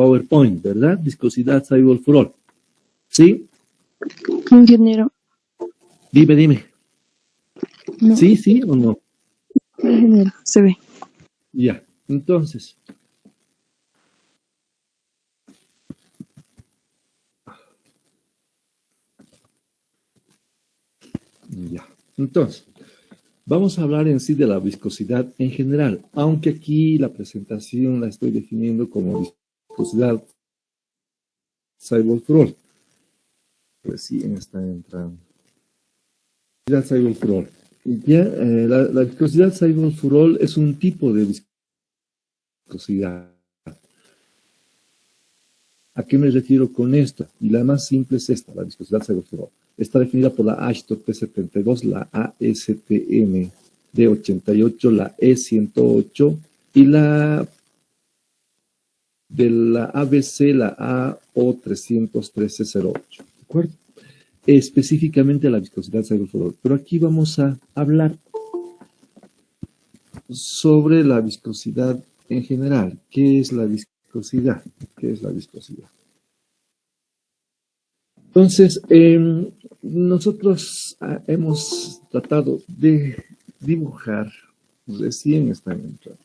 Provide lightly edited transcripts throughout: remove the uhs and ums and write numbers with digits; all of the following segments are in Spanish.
PowerPoint, ¿verdad? Viscosidad Sabol-Furol. ¿Sí? Ingeniero. Dime. No. ¿Sí o no? Ingeniero, se ve. Ya, entonces. Ya, entonces. Vamos a hablar en sí de la viscosidad en general, aunque aquí la presentación la estoy definiendo como viscosidad Sabol-Furol. Recién está entrando. Viscosidad Sabol-Furol. Ya, la viscosidad Sabol-Furol es un tipo de viscosidad. ¿A qué me refiero con esto? Y la más simple es esta, la viscosidad Sabol-Furol. Está definida por la AASHTO P72, la ASTM D88, la E108 y la de la ABC, la AO31308. ¿De acuerdo? Específicamente la viscosidad Sabol-Furol. Pero aquí vamos a hablar sobre la viscosidad en general. ¿Qué es la viscosidad? ¿Qué es la viscosidad? Entonces, nosotros hemos tratado de dibujar, recién están entrando.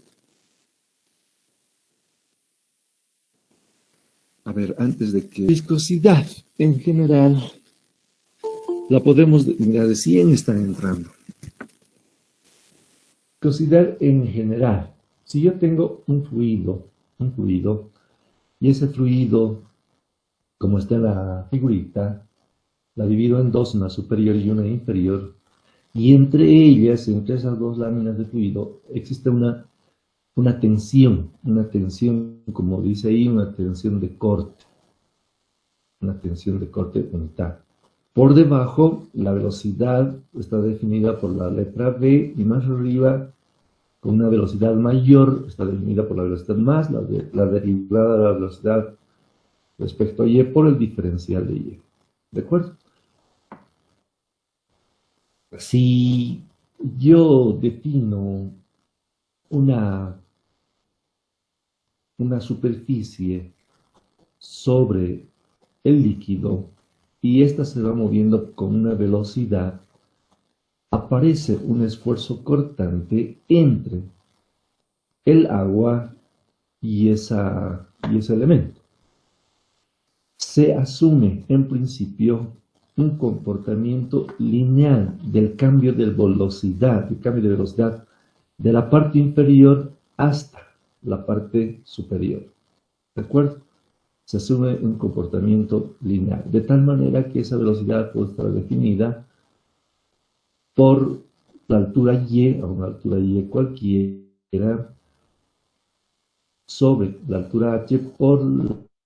A ver, antes de que... Viscosidad, en general, la podemos... Mira, recién están entrando. Viscosidad en general. Si yo tengo un fluido, y ese fluido, como está en la figurita, la divido en dos, una superior y una inferior, y entre ellas, entre esas dos láminas de fluido, existe una tensión, como dice ahí, una tensión de corte unital. Por debajo, la velocidad está definida por la letra V, y más arriba, con una velocidad mayor, está definida por la velocidad más, la derivada de la velocidad respecto a Y por el diferencial de Y. ¿De acuerdo? Si yo defino una superficie sobre el líquido y ésta se va moviendo con una velocidad, aparece un esfuerzo cortante entre el agua y ese elemento. Se asume en principio un comportamiento lineal del cambio de velocidad, de la parte inferior hasta la parte superior. ¿De acuerdo? Se asume un comportamiento lineal, de tal manera que esa velocidad puede estar definida por la altura Y, a una altura Y cualquiera, sobre la altura H por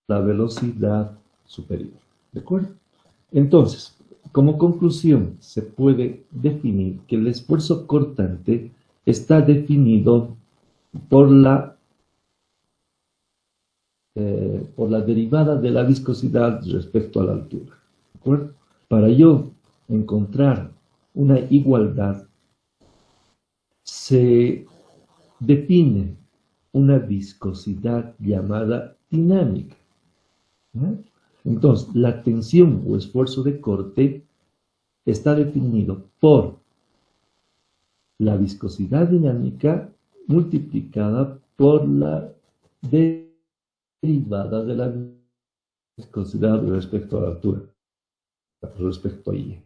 la velocidad superior. ¿De acuerdo? Entonces, como conclusión, se puede definir que el esfuerzo cortante está definido por la derivada de la viscosidad respecto a la altura. ¿De acuerdo? Para yo encontrar una igualdad, se define una viscosidad llamada dinámica. ¿No? Entonces, la tensión o esfuerzo de corte está definido por la viscosidad dinámica multiplicada por la derivada de la viscosidad respecto a la altura, respecto a Y.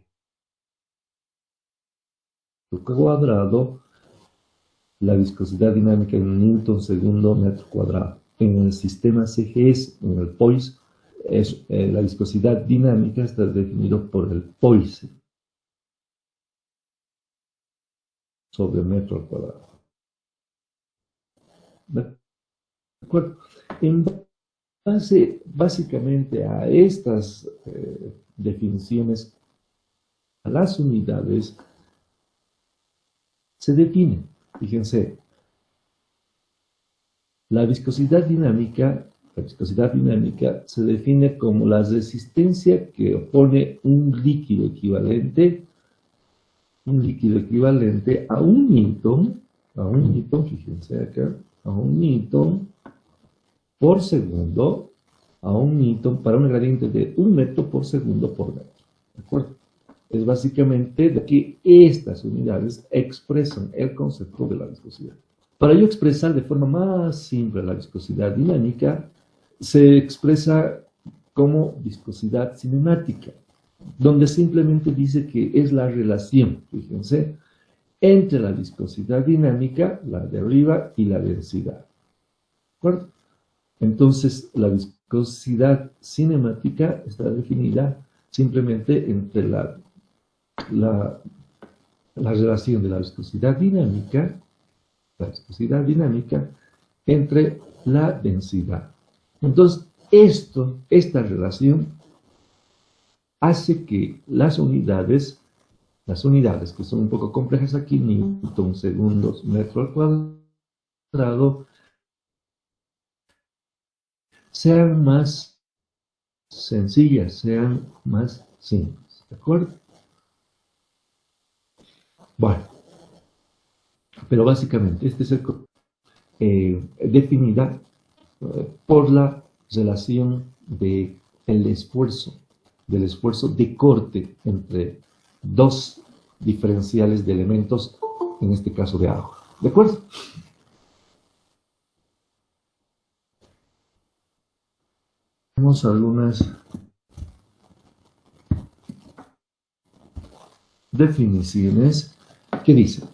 Cuadrado, la viscosidad dinámica en Newton segundo metro cuadrado. En el sistema CGS, en el POIS, la viscosidad dinámica está definido por el POIS sobre metro al cuadrado. ¿De acuerdo? En base básicamente a estas definiciones, a las unidades se define, fíjense, la viscosidad dinámica se define como la resistencia que opone un líquido equivalente a un newton, fíjense acá, a un newton por segundo a 1 Newton para una gradiente de 1 metro por segundo por metro. ¿De acuerdo? Es básicamente de que estas unidades expresan el concepto de la viscosidad. Para yo expresar de forma más simple la viscosidad dinámica, se expresa como viscosidad cinemática, donde simplemente dice que es la relación, fíjense, entre la viscosidad dinámica, la de arriba, y la densidad. ¿De acuerdo? Entonces, la viscosidad cinemática está definida simplemente entre la relación de la viscosidad dinámica entre la densidad. Entonces, esta relación hace que las unidades que son un poco complejas aquí, Newton, segundos, metro al cuadrado, sean más sencillas, sean más simples. ¿De acuerdo? Bueno, pero básicamente este es definida por la relación del esfuerzo de corte entre dos diferenciales de elementos, en este caso de agua. ¿De acuerdo? Tenemos algunas definiciones que dicen: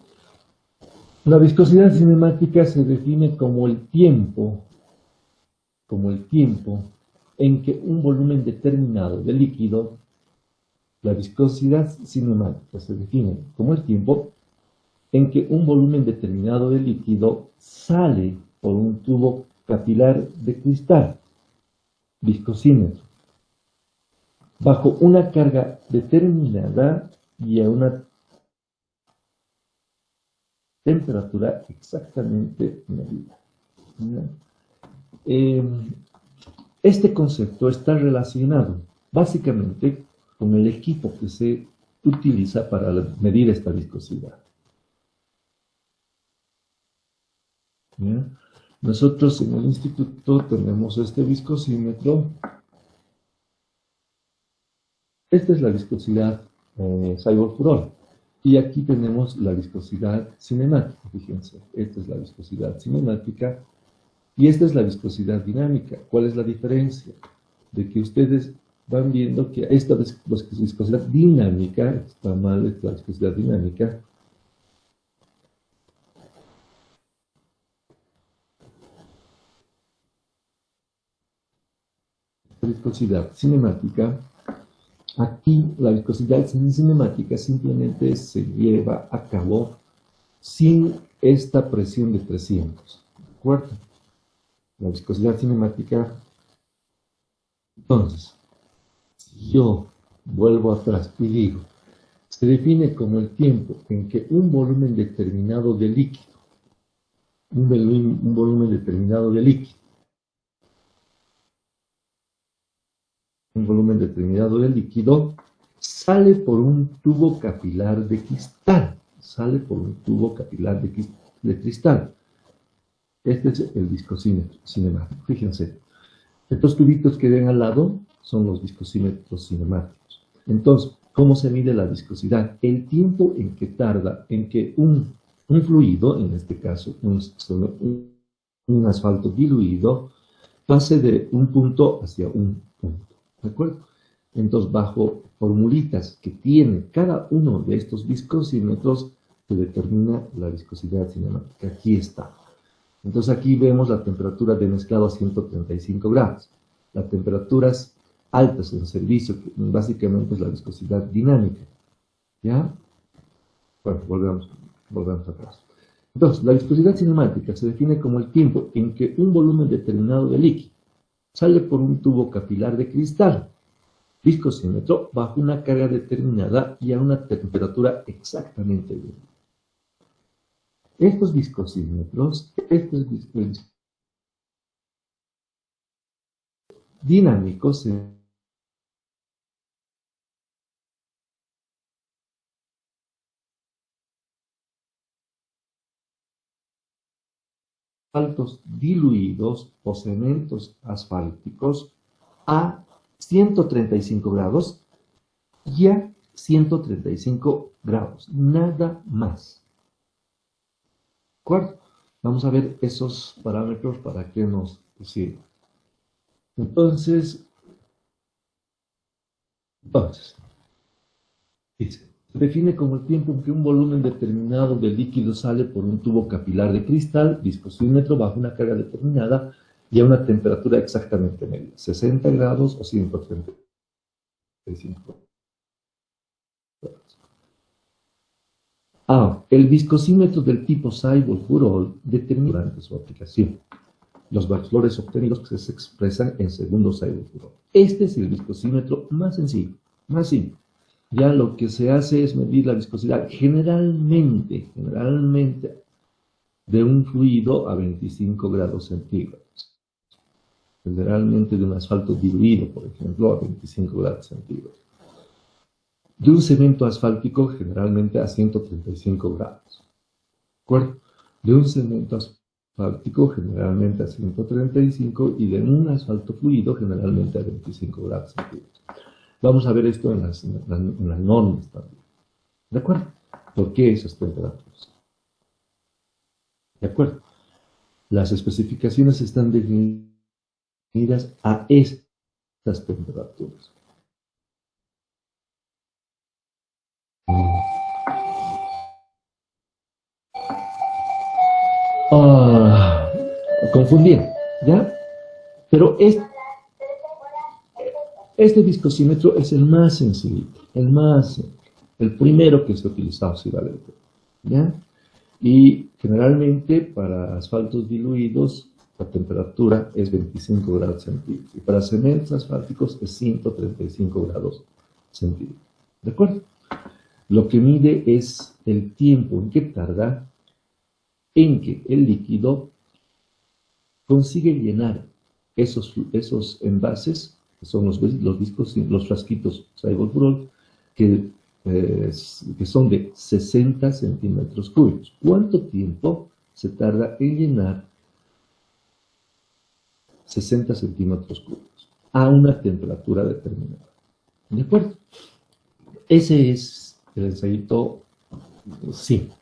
la viscosidad cinemática se define como el tiempo en que un volumen determinado de líquido, la viscosidad cinemática se define como el tiempo en que un volumen determinado de líquido sale por un tubo capilar de cristal, viscosímetro, bajo una carga determinada y a una temperatura exactamente medida. Este concepto está relacionado básicamente con el equipo que se utiliza para medir esta viscosidad. ¿Ya? Nosotros en el instituto tenemos este viscosímetro. Esta es la viscosidad Cyborg-Furore. Y aquí tenemos la viscosidad cinemática, fíjense. Esta es la viscosidad cinemática y esta es la viscosidad dinámica. ¿Cuál es la diferencia? De que ustedes van viendo que esta viscosidad dinámica, está mal, esta viscosidad dinámica, viscosidad cinemática, aquí la viscosidad cinemática simplemente se lleva a cabo sin esta presión de 300. ¿De acuerdo? La viscosidad cinemática. Entonces, si yo vuelvo atrás y digo, se define como el tiempo en que un volumen determinado de líquido, un volumen determinado de líquido, sale por un tubo capilar de cristal. Este es el viscosímetro cinemático. Fíjense, estos tubitos que ven al lado son los viscosímetros cinemáticos. Entonces, ¿cómo se mide la viscosidad? El tiempo en que tarda en que un fluido, en este caso un asfalto diluido, pase de un punto hacia un punto. ¿De acuerdo? Entonces, bajo formulitas que tiene cada uno de estos viscosímetros, se determina la viscosidad cinemática. Aquí está. Entonces, aquí vemos la temperatura de mezclado a 135 grados. Las temperaturas altas en servicio, que básicamente es la viscosidad dinámica. ¿Ya? Bueno, volvemos atrás. Entonces, la viscosidad cinemática se define como el tiempo en que un volumen determinado de líquido sale por un tubo capilar de cristal, viscosímetro, bajo una carga determinada y a una temperatura exactamente igual. Estos viscosímetros, dinámicos, asfaltos diluidos o cementos asfálticos a 135 grados y a 135 grados, nada más. ¿De acuerdo? Vamos a ver esos parámetros para que nos sirvan. Entonces, dice, se define como el tiempo en que un volumen determinado de líquido sale por un tubo capilar de cristal, viscosímetro, bajo una carga determinada y a una temperatura exactamente media, 60 grados o 135 grados. El viscosímetro del tipo Cyborg-Burol determina durante su aplicación los valores obtenidos que se expresan en segundos Cyborg-Burol. Este es el viscosímetro más sencillo, más simple. Ya lo que se hace es medir la viscosidad generalmente de un fluido a 25 grados centígrados. Generalmente de un asfalto diluido, por ejemplo, a 25 grados centígrados. De un cemento asfáltico generalmente a 135 grados. ¿De acuerdo? De un cemento asfáltico generalmente a 135 y de un asfalto fluido generalmente a 25 grados centígrados. Vamos a ver esto en las normas también. ¿De acuerdo? ¿Por qué esas temperaturas? ¿De acuerdo? Las especificaciones están definidas a estas temperaturas. Confundieron, ¿ya? Pero este viscosímetro es el más sencillito, el primero que se ha utilizado, si vale, ¿ya? Y generalmente para asfaltos diluidos la temperatura es 25 grados centígrados y para cementos asfálticos es 135 grados centígrados. ¿De acuerdo? Lo que mide es el tiempo en que tarda en que el líquido consigue llenar esos envases, que son los discos, los frasquitos Cyborg-Burol, que son de 60 centímetros cúbicos. ¿Cuánto tiempo se tarda en llenar 60 centímetros cúbicos a una temperatura determinada? ¿De acuerdo? Ese es el ensayito simple,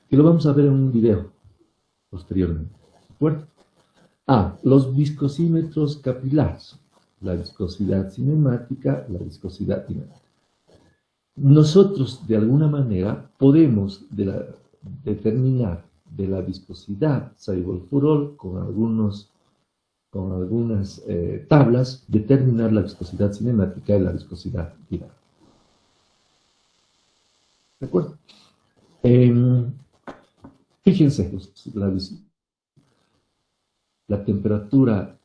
que lo vamos a ver en un video posteriormente. ¿De acuerdo? Los viscosímetros capilares, la viscosidad cinemática, la viscosidad dinámica. Nosotros, de alguna manera, podemos determinar de la viscosidad Cyborg-Burol con algunas tablas, determinar la viscosidad cinemática y la viscosidad dinámica. ¿De acuerdo? Fíjense, la temperatura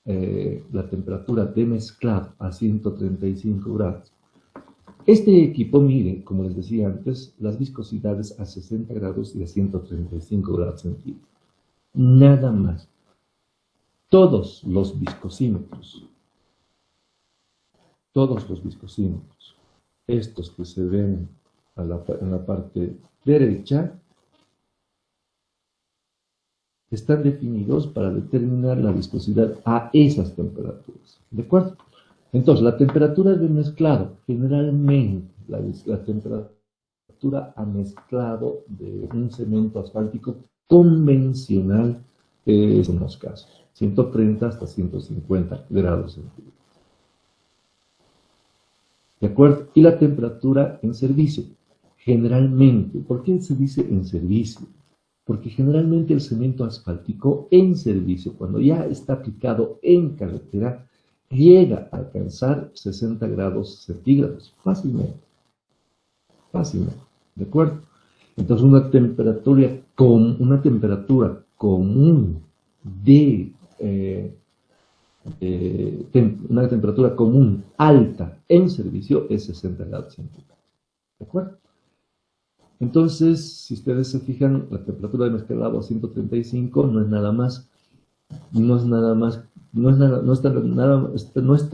de mezclado a 135 grados. Este equipo mide, como les decía antes, las viscosidades a 60 grados y a 135 grados centígrados. Nada más. Todos los viscosímetros, estos que se ven en la parte derecha, están definidos para determinar la viscosidad a esas temperaturas. ¿De acuerdo? Entonces, la temperatura de mezclado, generalmente, la temperatura a mezclado de un cemento asfáltico convencional es en los casos, 130 hasta 150 grados centígrados. ¿De acuerdo? Y la temperatura en servicio, generalmente, ¿por qué se dice en servicio? Porque generalmente el cemento asfáltico en servicio, cuando ya está aplicado en carretera, llega a alcanzar 60 grados centígrados, fácilmente, ¿de acuerdo? Entonces una temperatura común una temperatura común alta en servicio es 60 grados centígrados, ¿de acuerdo? Entonces, si ustedes se fijan, la temperatura de mezclado a 135 no está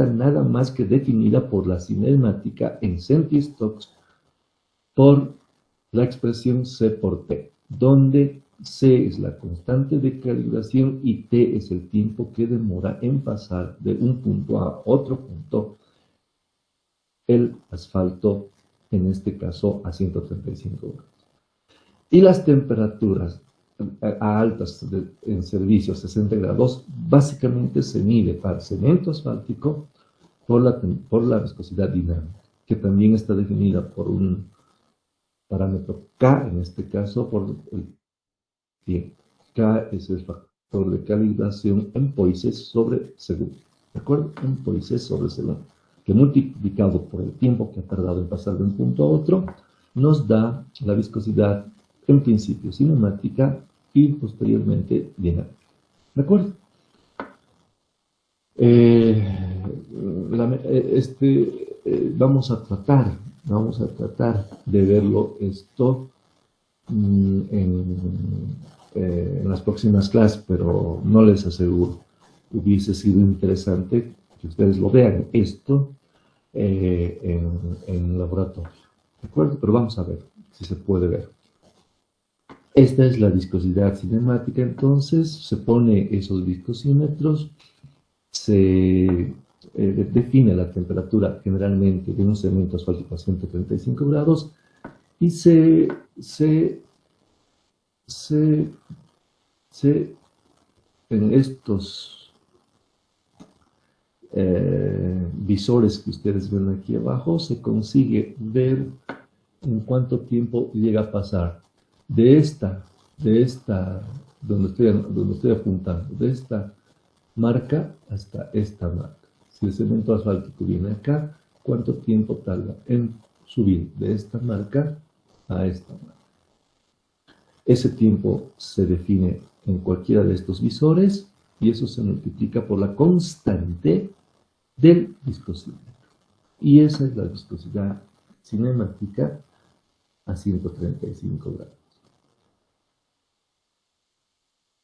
nada más que definida por la cinemática en centistocks por la expresión C por T, donde C es la constante de calibración y T es el tiempo que demora en pasar de un punto a otro punto el asfalto, en este caso a 135 grados. Y las temperaturas a altas en servicio, 60 grados, básicamente se mide para cemento asfáltico por la viscosidad dinámica, que también está definida por un parámetro K, en este caso por el tiempo. K es el factor de calibración en poises sobre segundo. ¿De acuerdo? En poises sobre segundo. Que multiplicado por el tiempo que ha tardado en pasar de un punto a otro, nos da la viscosidad en principio cinemática y posteriormente dinámica. ¿De acuerdo? Vamos a tratar de verlo esto en las próximas clases, pero no les aseguro. Hubiese sido interesante que ustedes lo vean esto en laboratorio. ¿De acuerdo? Pero vamos a ver si se puede ver. Esta es la viscosidad cinemática, entonces se pone esos viscosímetros, se define la temperatura generalmente de un cemento asfáltico a 135 grados y en estos visores que ustedes ven aquí abajo se consigue ver en cuánto tiempo llega a pasar de esta, donde estoy apuntando, de esta marca hasta esta marca. Si el cemento asfáltico viene acá, ¿cuánto tiempo tarda en subir de esta marca a esta marca? Ese tiempo se define en cualquiera de estos visores y eso se multiplica por la constante del viscosímetro. Y esa es la viscosidad cinemática a 135 grados.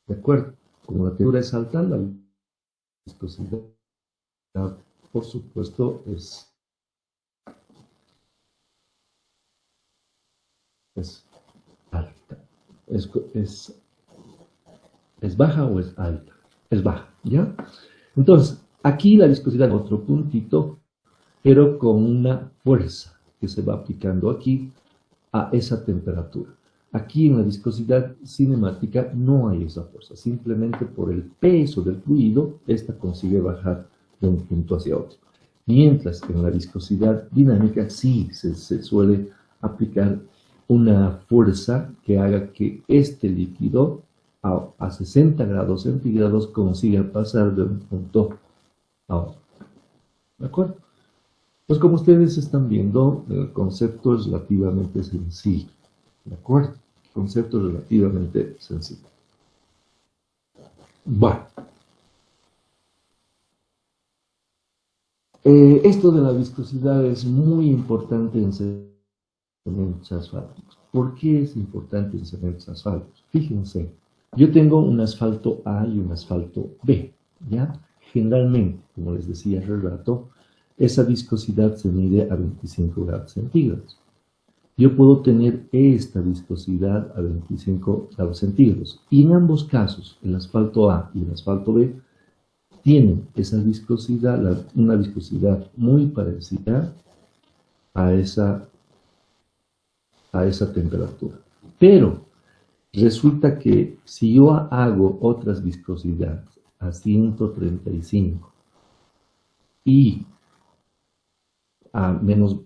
¿De acuerdo? Como la temperatura es alta, la viscosidad, por supuesto, es alta. ¿Es baja o es alta? Es baja, ¿ya? Entonces, aquí la viscosidad, otro puntito, pero con una fuerza que se va aplicando aquí a esa temperatura. Aquí en la viscosidad cinemática no hay esa fuerza, simplemente por el peso del fluido, esta consigue bajar de un punto hacia otro. Mientras que en la viscosidad dinámica sí se suele aplicar una fuerza que haga que este líquido a 60 grados centígrados consiga pasar de un punto a otro. ¿De acuerdo? Pues como ustedes están viendo, el concepto es relativamente sencillo. ¿De acuerdo? El concepto es relativamente sencillo. Bueno. Esto de la viscosidad es muy importante en cementos asfálticos. ¿Por qué es importante en cementos asfálticos? Fíjense, yo tengo un asfalto A y un asfalto B, ¿ya? Generalmente, como les decía hace rato, esa viscosidad se mide a 25 grados centígrados. Yo puedo tener esta viscosidad a 25 grados centígrados. Y en ambos casos, el asfalto A y el asfalto B, tienen esa viscosidad, una viscosidad muy parecida a esa temperatura. Pero resulta que si yo hago otras viscosidades a 135 y a menos,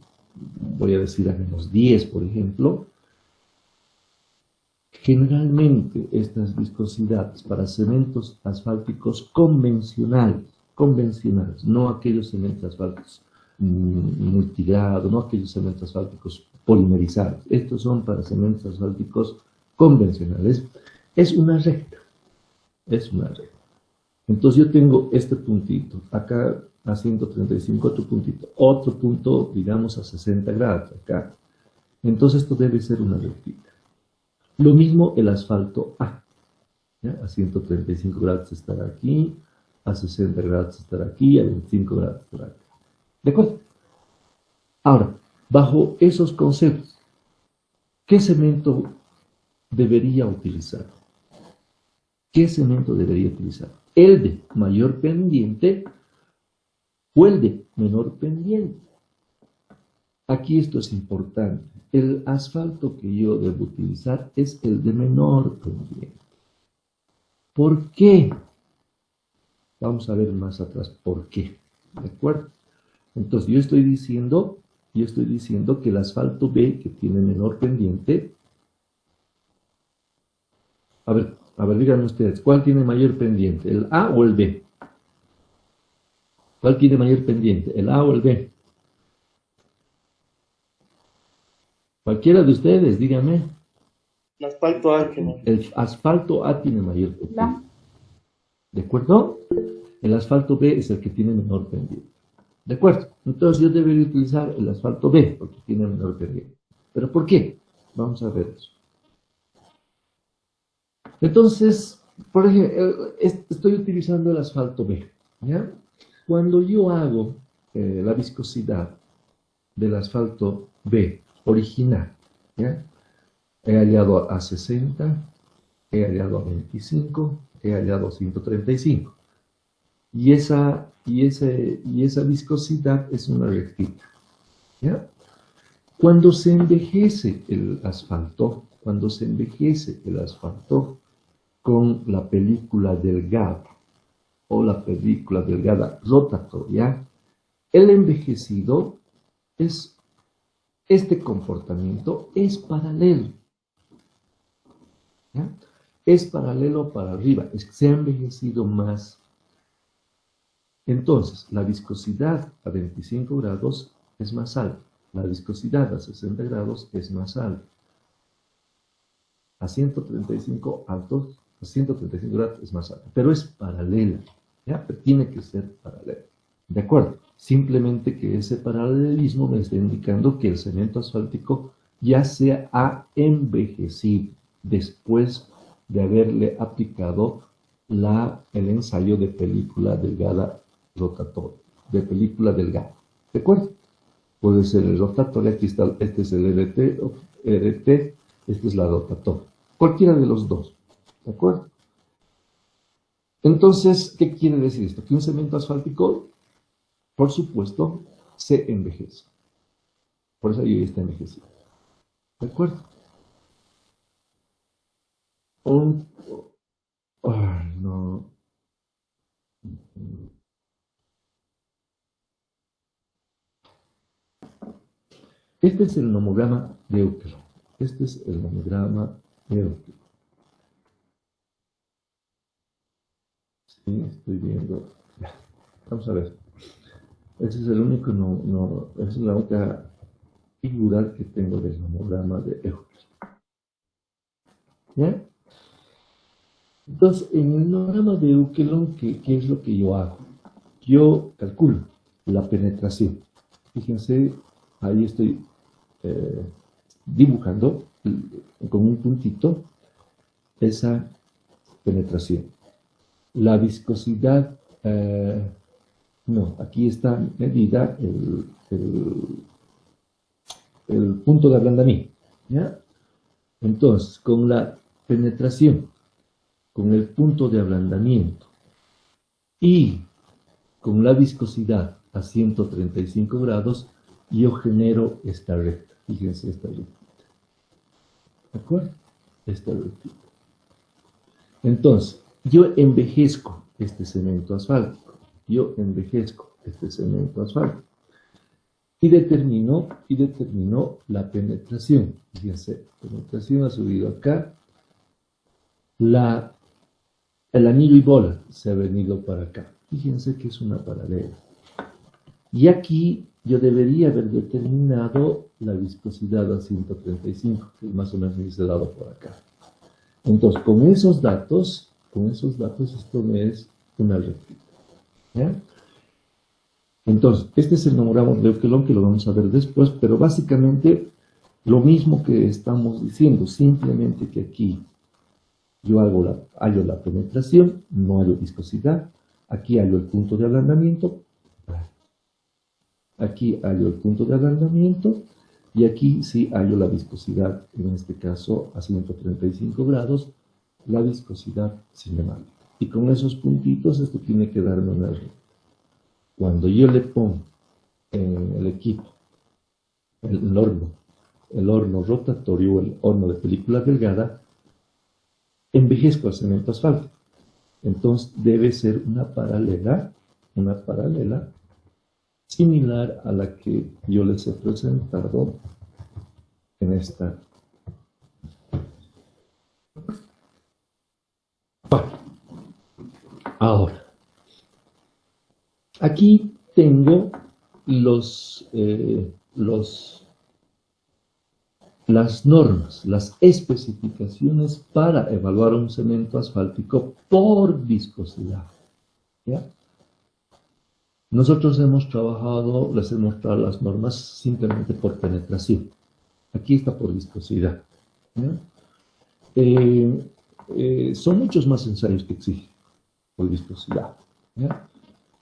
voy a decir a menos 10, por ejemplo, generalmente estas viscosidades para cementos asfálticos convencionales, no aquellos cementos asfálticos multigrado, no aquellos cementos asfálticos polimerizados, estos son para cementos asfálticos convencionales, es una recta. Entonces yo tengo este puntito, acá a 135, otro punto, digamos a 60 grados, acá. Entonces esto debe ser una rectita. Lo mismo el asfalto A, ¿ya? A 135 grados estará aquí, a 60 grados estará aquí, a 25 grados estará aquí. ¿De acuerdo? Ahora, bajo esos conceptos, ¿qué cemento debería utilizar? ¿qué cemento debería utilizar? ¿El de mayor pendiente o el de menor pendiente? Aquí esto es importante. El asfalto que yo debo utilizar es el de menor pendiente. ¿Por qué? Vamos a ver más atrás por qué. ¿De acuerdo? Entonces yo estoy diciendo que el asfalto B, que tiene menor pendiente, a ver, díganme ustedes, ¿cuál tiene mayor pendiente? ¿El A o el B? ¿Cuál tiene mayor pendiente? ¿El A o el B? Cualquiera de ustedes, díganme. El asfalto A El asfalto A tiene mayor pendiente. ¿De acuerdo? El asfalto B es el que tiene menor pendiente. ¿De acuerdo? Entonces yo debería utilizar el asfalto B porque tiene menor pendiente. ¿Pero por qué? Vamos a ver eso. Entonces, por ejemplo, estoy utilizando el asfalto B. ¿Ya? Cuando yo hago la viscosidad del asfalto B original, ¿ya? He hallado a 60, he hallado a 25, he hallado a 135. Y esa viscosidad es una rectita. ¿Ya? Cuando se envejece el asfalto con la película delgada o la película delgada rotatoria, el envejecido es, este comportamiento es paralelo. ¿Ya? Es paralelo para arriba, es que se ha envejecido más. Entonces, la viscosidad a 25 grados es más alta, la viscosidad a 60 grados es más alta. A 135 grados es más alta, pero es paralela, ¿ya? Pero tiene que ser paralela. ¿De acuerdo? Simplemente que ese paralelismo me está indicando que el cemento asfáltico ya se ha envejecido después de haberle aplicado el ensayo de película delgada rotatoria, de película delgada. ¿De acuerdo? Puede ser el rotatorio, aquí está, este es el RT, este es la rotatoria. Cualquiera de los dos. ¿De acuerdo? Entonces, ¿qué quiere decir esto? Que un cemento asfáltico, por supuesto, se envejece. Por eso ahí está envejecido. ¿De acuerdo? Ay, no. Este es el nomograma de Euclid. Este es el nomograma de Euclid. Sí, estoy viendo. Vamos a ver. Ese es el único, esa es la única figura que tengo del nomograma de Euclid. ¿Ya? Entonces, en el nomograma de Euclid, ¿qué es lo que yo hago? Yo calculo la penetración. Fíjense, ahí estoy dibujando con un puntito esa penetración. La viscosidad, no, aquí está medida el punto de ablandamiento. ¿Ya? Entonces, con la penetración, con el punto de ablandamiento y con la viscosidad a 135 grados, yo genero esta recta. Fíjense esta recta. ¿De acuerdo? Esta recta. Entonces, yo envejezco este cemento asfáltico. Y determino la penetración. Fíjense, penetración ha subido acá. El anillo y bola se ha venido para acá. Fíjense que es una paralela. Y aquí yo debería haber determinado la viscosidad a 135, que más o menos me dice dado por acá. Entonces, con esos datos, esto me es una rectita. ¿Ya? Entonces, este es el nomograma de Euclid, que lo vamos a ver después, pero básicamente lo mismo que estamos diciendo, simplemente que aquí yo hallo la penetración, no hallo viscosidad, aquí hallo el punto de ablandamiento, y aquí sí hallo la viscosidad, en este caso a 135 grados, la viscosidad cinemática. Y con esos puntitos esto tiene que darme un error. Cuando yo le pongo en el equipo el horno rotatorio, el horno de película delgada, envejezco el cemento asfáltico. Entonces debe ser una paralela similar a la que yo les he presentado en esta. Bueno, ahora, aquí tengo las normas, las especificaciones para evaluar un cemento asfáltico por viscosidad. ¿Ya? Nosotros les he mostrado las normas simplemente por penetración. Aquí está por viscosidad. ¿Ya? Son muchos más ensayos que exigen por viscosidad. ¿Ya?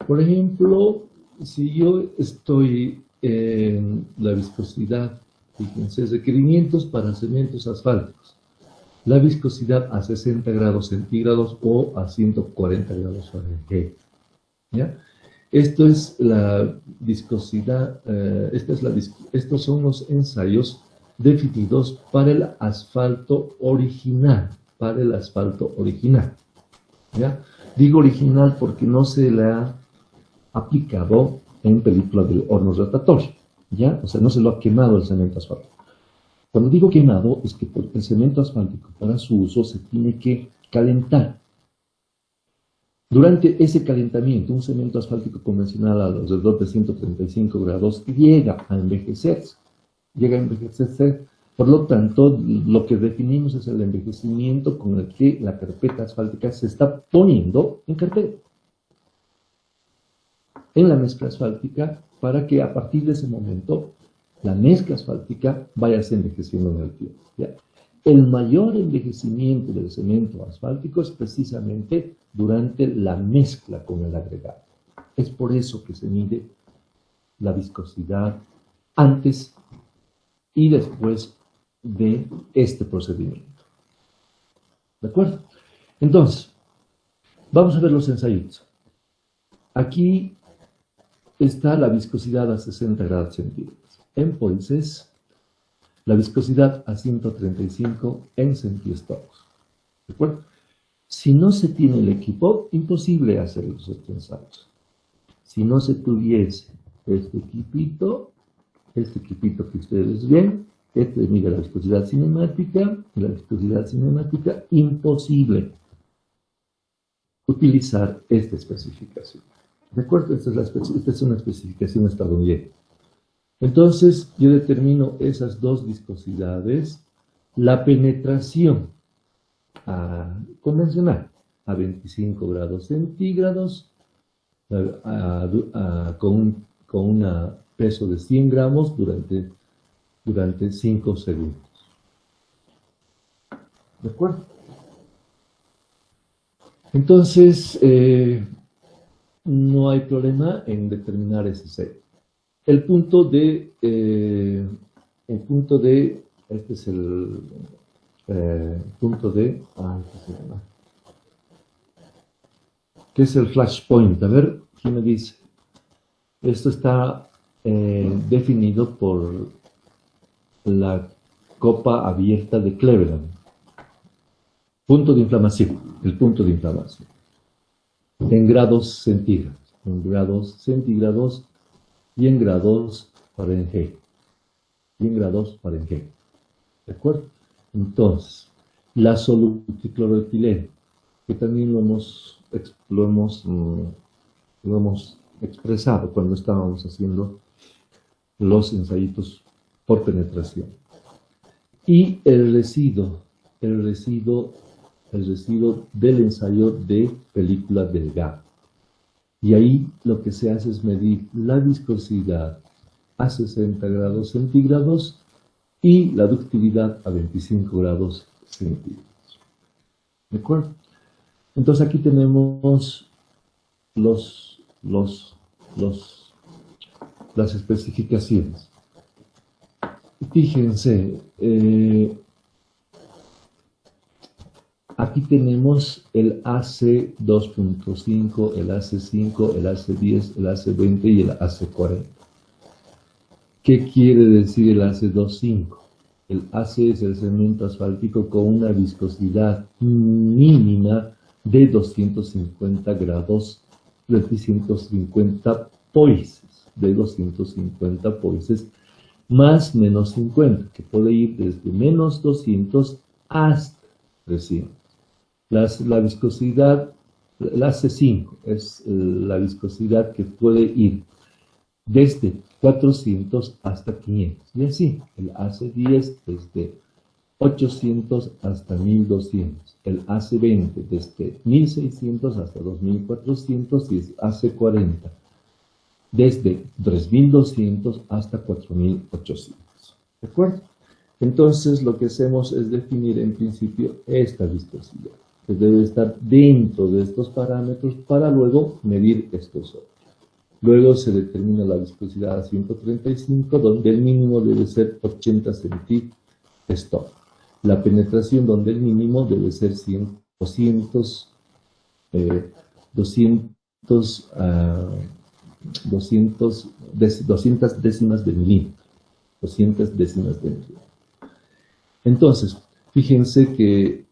Por ejemplo, si yo estoy en la viscosidad, fíjense, requerimientos para cementos asfálticos. La viscosidad a 60 grados centígrados o a 140 grados Fahrenheit. ¿Ya? Esto es la viscosidad, estos son los ensayos definidos para el asfalto original. ¿Ya? Digo original porque no se le ha aplicado en película del horno rotatorio. ¿Ya? O sea, no se lo ha quemado el cemento asfáltico. Cuando digo quemado, es que el cemento asfáltico para su uso se tiene que calentar. Durante ese calentamiento, un cemento asfáltico convencional alrededor de 135 grados llega a envejecerse. Por lo tanto, lo que definimos es el envejecimiento con el que la carpeta asfáltica se está poniendo en carpeta, en la mezcla asfáltica, para que a partir de ese momento la mezcla asfáltica vaya envejeciendo en el tiempo. ¿Ya? El mayor envejecimiento del cemento asfáltico es precisamente durante la mezcla con el agregado. Es por eso que se mide la viscosidad antes y después de este procedimiento. ¿De acuerdo? Entonces, vamos a ver los ensayos. Aquí está la viscosidad a 60 grados centígrados en Poisés, la viscosidad a 135 en centígrados. ¿De acuerdo? Si no se tiene el equipo, imposible hacer los ensayos. Si no se tuviese este equipito que ustedes ven, mide la viscosidad cinemática, imposible utilizar esta especificación. ¿De acuerdo? Esta es una especificación estadounidense. Entonces, yo determino esas dos viscosidades, la penetración convencional a 25 grados centígrados, con un peso de 100 gramos durante 5 segundos. ¿De acuerdo? Entonces, no hay problema en determinar ese sello. El punto de, este es el punto de, ¿qué es el flashpoint? A ver, ¿quién me dice? Esto está definido por la copa abierta de Cleveland. Punto de inflamación, el punto de inflamación. En grados centígrados y en grados Fahrenheit. ¿De acuerdo? Entonces, la soluticloroetileno, que también lo hemos expresado cuando estábamos haciendo los ensayitos por penetración. Y el residuo del ensayo de película delgada. Y ahí lo que se hace es medir la viscosidad a 60 grados centígrados y la ductilidad a 25 grados centígrados. ¿De acuerdo? Entonces aquí tenemos las especificaciones. Fíjense, aquí aquí tenemos el AC 2.5, el AC 5, el AC 10, el AC 20 y el AC 40. ¿Qué quiere decir el AC 2.5? El AC es el cemento asfáltico con una viscosidad mínima de 250 grados, 250 poises, de 250 poises, más menos 50, que puede ir desde menos 200 hasta 300. La viscosidad, el AC5 es la viscosidad que puede ir desde 400 hasta 500. Y así, el AC10 desde 800 hasta 1200. El AC20 desde 1600 hasta 2400 y el AC40 desde 3200 hasta 4800. ¿De acuerdo? Entonces, lo que hacemos es definir en principio esta viscosidad, que debe estar dentro de estos parámetros para luego medir estos otros. Luego se determina la viscosidad a 135, donde el mínimo debe ser 80 centímetros. La penetración, donde el mínimo debe ser 200 décimas de milímetro. 200 décimas de milímetro. Entonces, fíjense que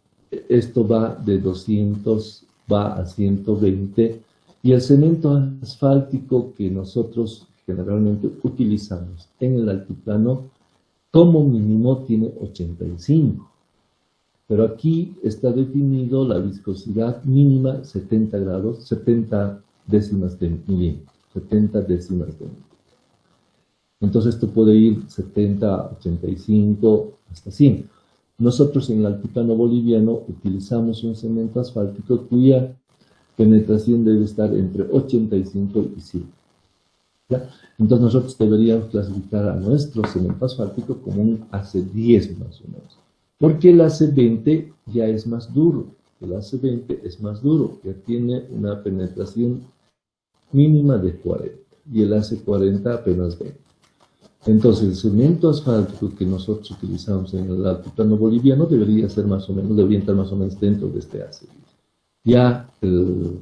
esto va de 200, va a 120, y el cemento asfáltico que nosotros generalmente utilizamos en el altiplano, como mínimo tiene 85. Pero aquí está definido la viscosidad mínima 70 grados, 70 décimas de milímetro, 70 décimas de milímetro. Entonces esto puede ir 70, 85, hasta 100. Nosotros en el altiplano boliviano utilizamos un cemento asfáltico cuya penetración debe estar entre 85 y 100. ¿Ya? Entonces nosotros deberíamos clasificar a nuestro cemento asfáltico como un AC10 más o menos. Porque el AC20 ya es más duro. El AC20 es más duro, ya tiene una penetración mínima de 40. Y el AC40 apenas 20. Entonces, el cemento asfáltico que nosotros utilizamos en el altiplano boliviano debería estar más o menos dentro de este AC10. Ya el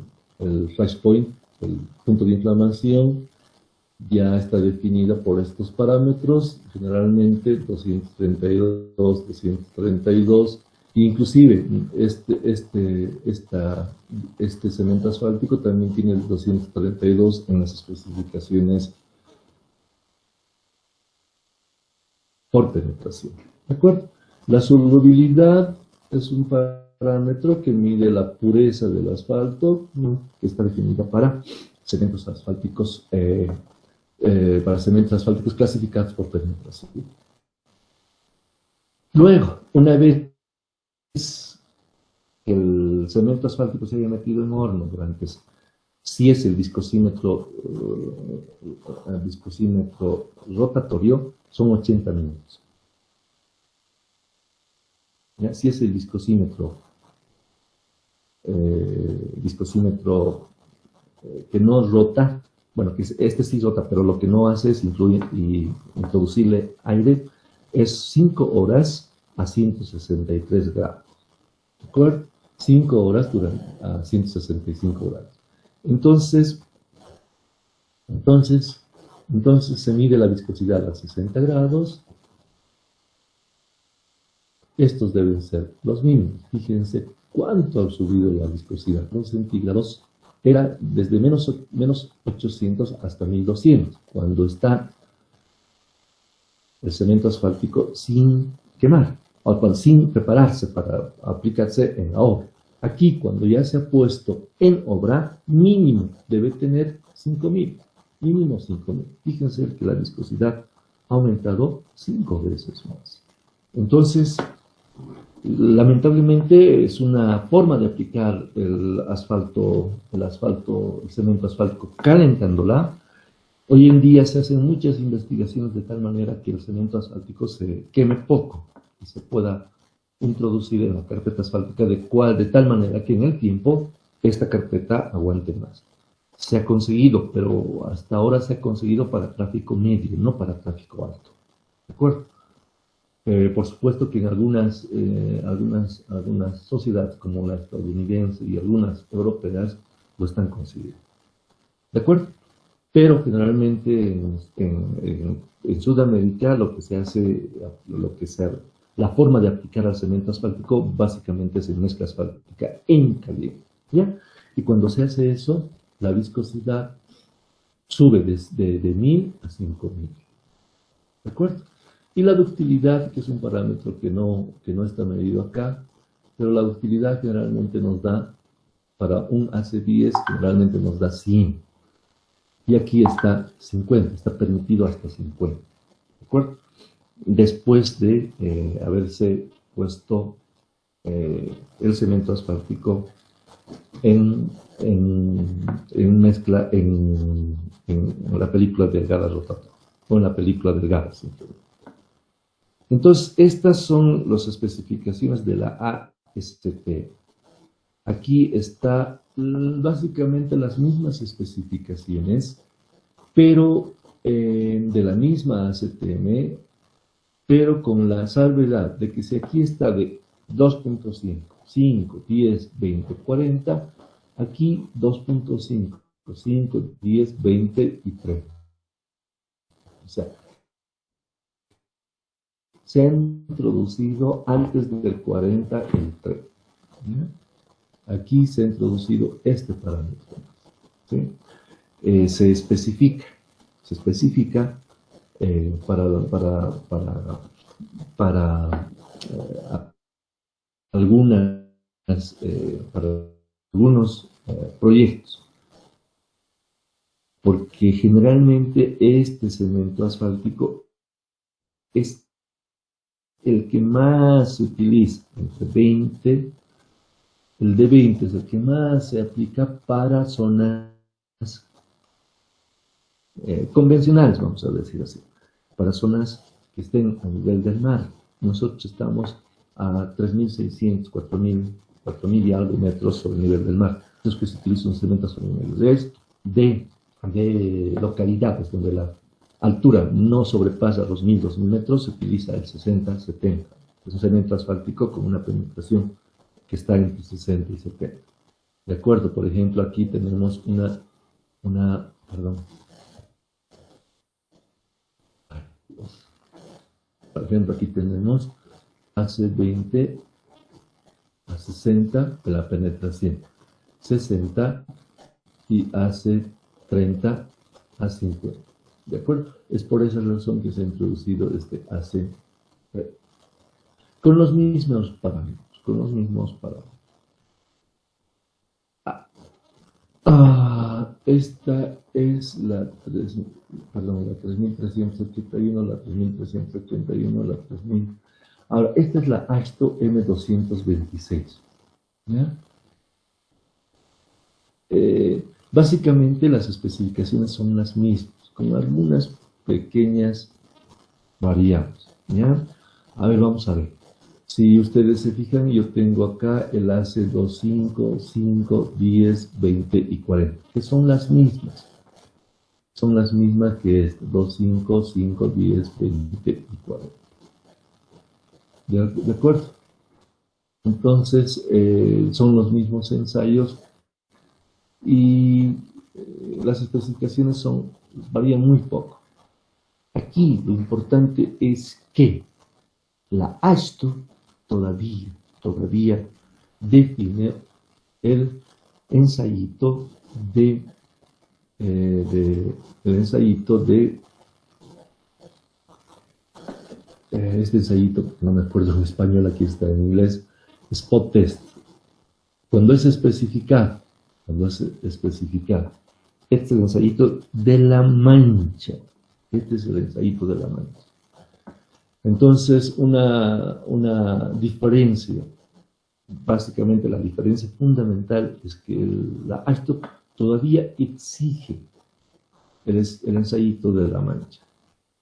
flash point, el punto de inflamación, ya está definida por estos parámetros, generalmente 232, 232, inclusive este cemento asfáltico también tiene el 232 en las especificaciones por penetración. ¿De acuerdo? La solubilidad es un parámetro que mide la pureza del asfalto, que está definida para cementos asfálticos, clasificados por penetración. Luego, una vez que el cemento asfáltico se haya metido en horno durante, si es el viscosímetro rotatorio, son 80 minutos. ¿Ya? Si es el viscosímetro que no rota, bueno, que este sí rota, pero lo que no hace es introducirle aire, es 5 horas a 163 grados. ¿De acuerdo? 5 horas a 165 grados. Entonces se mide la viscosidad a 60 grados. Estos deben ser los mínimos. Fíjense cuánto ha subido la viscosidad. Los centígrados era desde menos 800 hasta 1200, cuando está el cemento asfáltico sin quemar, o sin prepararse para aplicarse en la obra. Aquí, cuando ya se ha puesto en obra, mínimo debe tener 5000. Mínimo 5000. Fíjense que la viscosidad ha aumentado 5 veces más. Entonces, lamentablemente es una forma de aplicar el cemento asfáltico calentándola. Hoy en día se hacen muchas investigaciones de tal manera que el cemento asfáltico se queme poco y se pueda introducir en la carpeta asfáltica de tal manera que en el tiempo esta carpeta aguante más. Se ha conseguido, pero hasta ahora se ha conseguido para tráfico medio, no para tráfico alto. ¿De acuerdo? Por supuesto que en algunas sociedades como la estadounidense y algunas europeas lo están considerando. ¿De acuerdo? Pero generalmente en Sudamérica lo que se hace, la forma de aplicar al cemento asfáltico básicamente es en mezcla asfáltica en caliente, ¿ya? Y cuando se hace eso, la viscosidad sube de 1000 a 5000, ¿de acuerdo? Y la ductilidad, que es un parámetro que no está medido acá, pero la ductilidad generalmente nos da, para un AC10, generalmente nos da 100. Y aquí está 50, está permitido hasta 50, ¿de acuerdo? Después de haberse puesto el cemento asfáltico en mezcla en la película delgada rotatoria, o en la película delgada, simplemente. Entonces, estas son las especificaciones de la ASTM. Aquí está básicamente las mismas especificaciones, pero de la misma ASTM, pero con la salvedad de que si aquí está de 2.5, 5, 10, 20, 40, aquí 2.5, 5, 10, 20 y 30. O sea, se ha introducido antes del 40 el 30. ¿Ya? Aquí se ha introducido este parámetro, ¿sí? Se especifica para para algunos proyectos, porque generalmente este cemento asfáltico es el que más se utiliza, entre 20, el de 20 es el que más se aplica para zonas convencionales, vamos a decir así, para zonas que estén a nivel del mar. Nosotros estamos a 3.600, 4.000 y algo metros sobre el nivel del mar. Entonces, que se utiliza un cemento sobre el nivel de localidades donde la altura no sobrepasa los 1.000, 2.000 metros, se utiliza el 60, 70. Es un cemento asfáltico con una penetración que está entre 60 y 70. De acuerdo, por ejemplo, aquí tenemos por ejemplo, aquí tenemos hace 20 a 60 de la penetración, 60 y hace 30 a 50. ¿De acuerdo? Es por esa razón que se ha introducido este AC con los mismos parámetros, esta es la 3381, la 3381, la 3000. Ahora, esta es la ASTO M226. ¿Ya? Básicamente las especificaciones son las mismas, con algunas pequeñas variables. ¿Ya? A ver, vamos a ver. Si ustedes se fijan, yo tengo acá el ACE 25, 5, 10, 20 y 40, que son las mismas. Son las mismas que este, 2, 5, 5, 10, 20 y 40. ¿De acuerdo? Entonces, son los mismos ensayos y las especificaciones varían muy poco. Aquí lo importante es que la ASTO todavía define el ensayito este ensayito, no me acuerdo en español, aquí está en inglés, spot test. Cuando es especificado, este es el ensayito de la mancha. Este es el ensayito de la mancha. Entonces, una diferencia, básicamente la diferencia fundamental es que la ASTO todavía exige el ensayito de la mancha.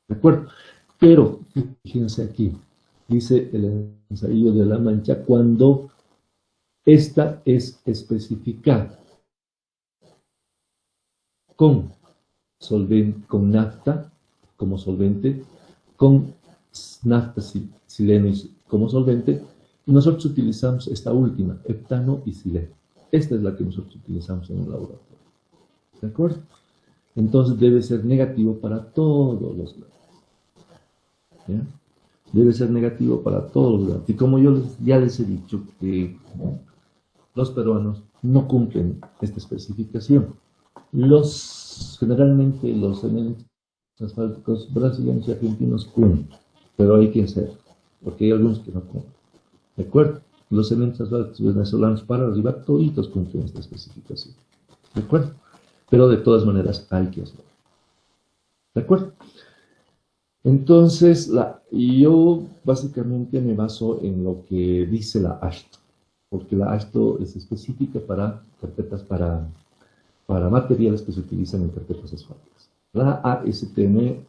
¿De acuerdo? Pero, fíjense aquí, dice el ensayo de la mancha cuando esta es especificada con nafta como solvente, con nafta, sileno como solvente, y nosotros utilizamos esta última, heptano y sileno. Esta es la que nosotros utilizamos en un laboratorio. ¿De acuerdo? Entonces debe ser negativo para todos los gases. ¿Ya? Debe ser negativo para todos los gases. Y como yo ya les he dicho que los peruanos no cumplen esta especificación. Generalmente los cementos asfálticos brasileños y argentinos cumplen, pero hay que hacer, porque hay algunos que no cumplen. ¿De acuerdo? Los cementos asfálticos venezolanos para arriba, toditos cumplen esta especificación. ¿De acuerdo? Pero de todas maneras hay que hacerlo. ¿De acuerdo? Entonces, yo básicamente me baso en lo que dice la AASHTO, porque la AASHTO es específica para carpetas, para materiales que se utilizan en carpetas asfálticas. La ASTM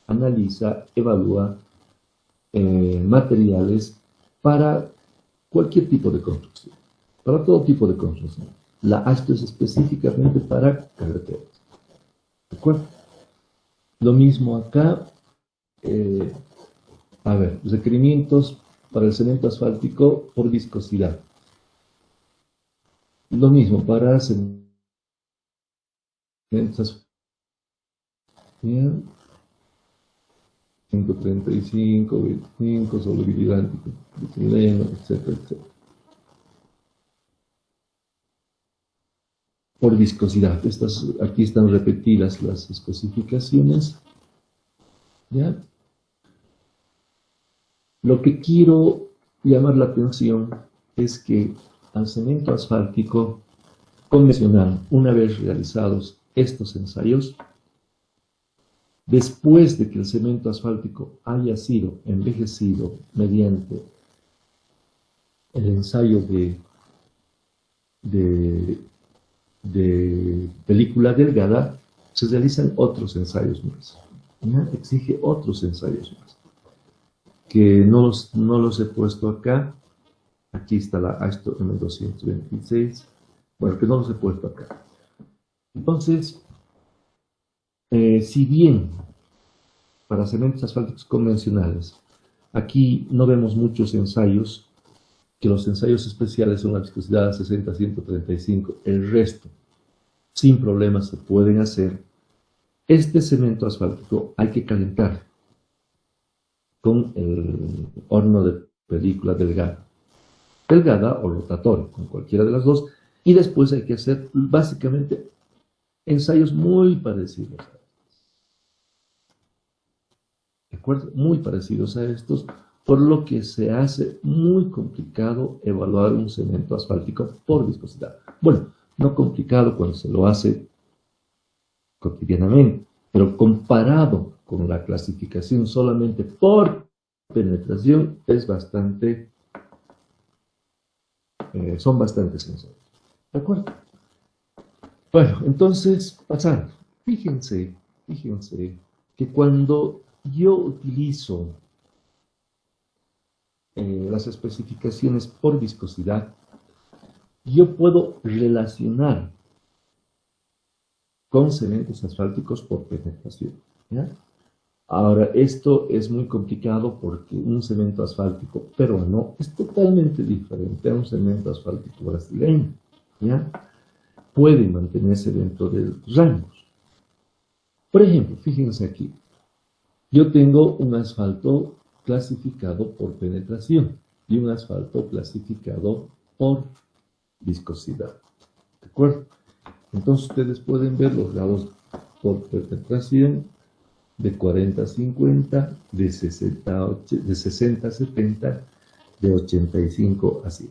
analiza, evalúa materiales para cualquier tipo de construcción, para todo tipo de construcción. La AASHTO es específicamente para carreteras. ¿De acuerdo? Lo mismo acá. Requerimientos para el cemento asfáltico por viscosidad. Lo mismo para cementos asfálticos. 135, 25, solubilidad anticoagulante, etcétera, etcétera. Por viscosidad. Aquí están repetidas las especificaciones. ¿Ya? Lo que quiero llamar la atención es que al cemento asfáltico convencional, una vez realizados estos ensayos, después de que el cemento asfáltico haya sido envejecido mediante el ensayo de película delgada, se realizan otros ensayos más. ¿Ya? Exige otros ensayos más, que no los he puesto acá. Aquí está la AASHTO M226, bueno, que no los he puesto acá. Entonces, si bien para cementos asfálticos convencionales, aquí no vemos muchos ensayos, que los ensayos especiales son la viscosidad 60-135, el resto, sin problemas se pueden hacer. Este cemento asfáltico hay que calentar con el horno de película delgada o rotatorio, con cualquiera de las dos, y después hay que hacer básicamente ensayos muy parecidos a estos. ¿De acuerdo? Muy parecidos a estos, por lo que se hace muy complicado evaluar un cemento asfáltico por viscosidad. Bueno, no complicado cuando se lo hace cotidianamente, pero comparado con la clasificación solamente por penetración es bastante, son bastante sencillos. ¿De acuerdo? Bueno, entonces, pasando, fíjense que cuando yo utilizo las especificaciones por viscosidad, yo puedo relacionar con cementos asfálticos por penetración. ¿Ya? Ahora, esto es muy complicado porque un cemento asfáltico peruano es totalmente diferente a un cemento asfáltico brasileño. ¿Ya? Puede mantenerse dentro de rangos. Por ejemplo, fíjense aquí. Yo tengo un asfalto clasificado por penetración y un asfalto clasificado por viscosidad. ¿De acuerdo? Entonces ustedes pueden ver los grados por penetración de 40-50, de 60-70, de 85 a 100.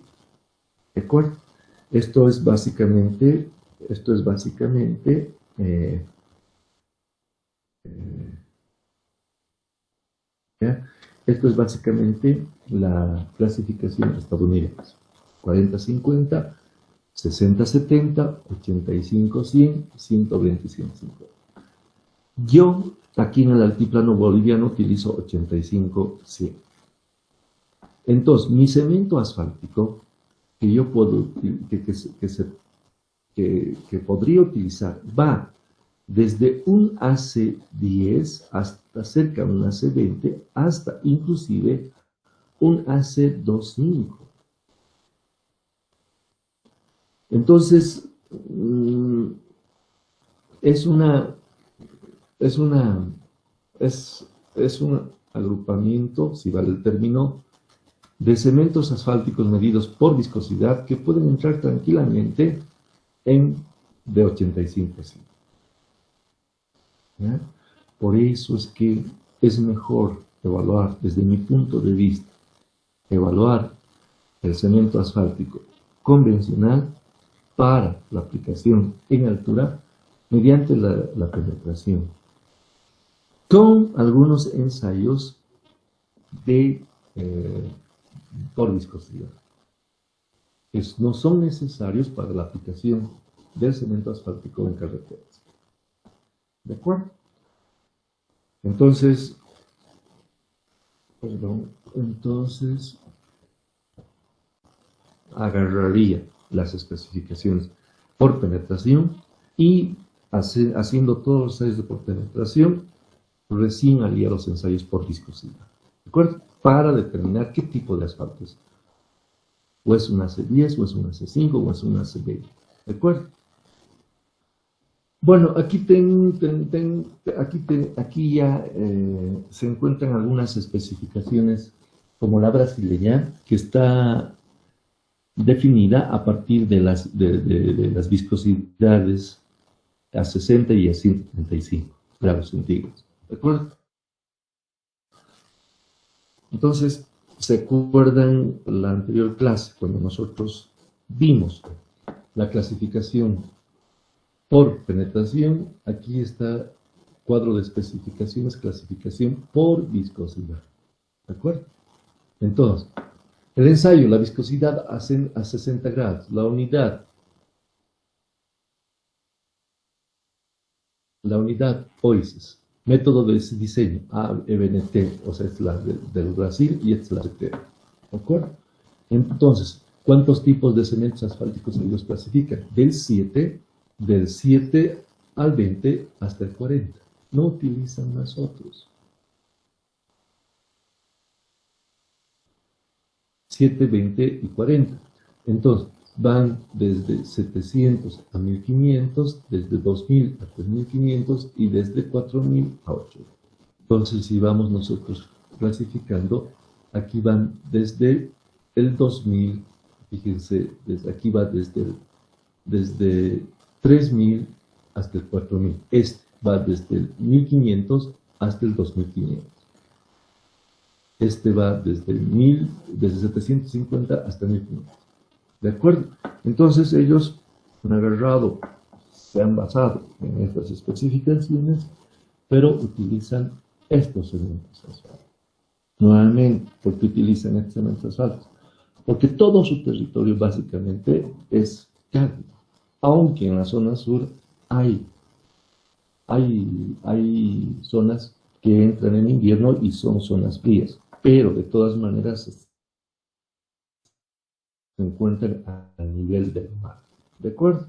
¿De acuerdo? Esto es básicamente ¿ya? Esto es básicamente la clasificación estadounidense. 40-50, 60-70, 85-100, 120-150. Yo, aquí en el altiplano boliviano, utilizo 85-100. Entonces, mi cemento asfáltico, que yo podría utilizar, va desde un AC10 hasta cerca de un AC20, hasta inclusive un AC25. Entonces, es una, es una, es un agrupamiento, si vale el término, de cementos asfálticos medidos por viscosidad que pueden entrar tranquilamente en de 85 así. ¿Ya? Por eso es que es mejor evaluar, desde mi punto de vista, evaluar el cemento asfáltico convencional para la aplicación en altura mediante la penetración, con algunos ensayos de por viscosidad, que no son necesarios para la aplicación del cemento asfáltico en carreteras. ¿De acuerdo? Entonces, agarraría las especificaciones por penetración y haciendo todos los ensayos por penetración, recién haría los ensayos por viscosidad. ¿De acuerdo? Para determinar qué tipo de asfalto es. O es un AC10, o es un AC5, o es un AC20. ¿De acuerdo? Bueno, aquí ya se encuentran algunas especificaciones, como la brasileña, que está definida a partir de las viscosidades a 60 y a 135 grados centígrados. ¿De acuerdo? Entonces, ¿se acuerdan la anterior clase cuando nosotros vimos la clasificación por penetración? Aquí está cuadro de especificaciones, clasificación por viscosidad. ¿De acuerdo? Entonces, el ensayo, la viscosidad a 60 grados, la unidad OISES, método de diseño, ABNT, o sea, es la del Brasil y esta es la CT. ¿De acuerdo? Entonces, ¿cuántos tipos de cementos asfálticos ellos clasifican? Del 7 al 20 hasta el 40. No utilizan más otros. 7, 20 y 40. Entonces, van desde 700 a 1500, desde 2000 a 3500 y desde 4000 a 8000. Entonces, si vamos nosotros clasificando, aquí van desde el 2000, fíjense, aquí va desde 3000 hasta el 4000. Este va desde el 1500 hasta el 2500. Este va desde 750 hasta 1500. ¿De acuerdo? Entonces ellos han agarrado, se han basado en estas especificaciones, pero utilizan estos cementos asfálticos. Nuevamente, ¿por qué utilizan estos cementos asfálticos? Porque todo su territorio básicamente es cálido, aunque en la zona sur hay zonas que entran en invierno y son zonas frías, pero de todas maneras se encuentran al nivel del mar. ¿De acuerdo?